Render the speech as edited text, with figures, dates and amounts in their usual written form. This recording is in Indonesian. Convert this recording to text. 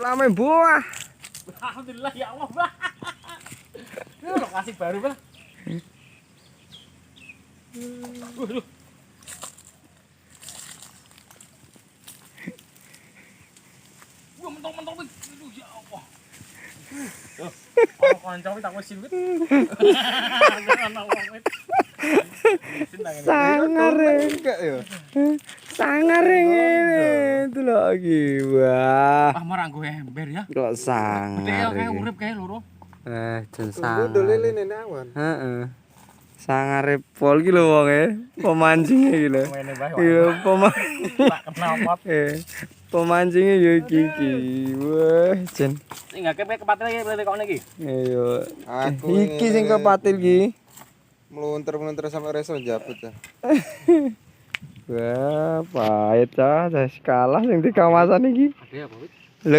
Lame buah. Alhamdulillah ya Allah, Mbah. Ini lokasi baru, Mbah. Waduh. Wah, mentok-mentok wis. Aduh ya Allah. Tuh, kalau kanca wis tak wis wit. Ana wong wit. Sangar enggak ya. Sangar ngene itu lagi. Wah. Ah, marang gue ember ya. Kok sangar. Gede kayak iki. urip kayak loro. Jen Tunggu sangar. lele nene awan. Heeh. Sangare pol ki lho wonge, pemancingnya iki lho. Ngene bae. Iya, Tak kenal pot. pemancingnya ya iki. Wah, jen. Sing gak kepatil iki kok niki. Ayo. Aku Iki sing kepatil ki. Melunter-melunter sampai reso njabut ya. Wah, pahit ah, kalah sing di kawasan iki. Ada apa, Wit? Lha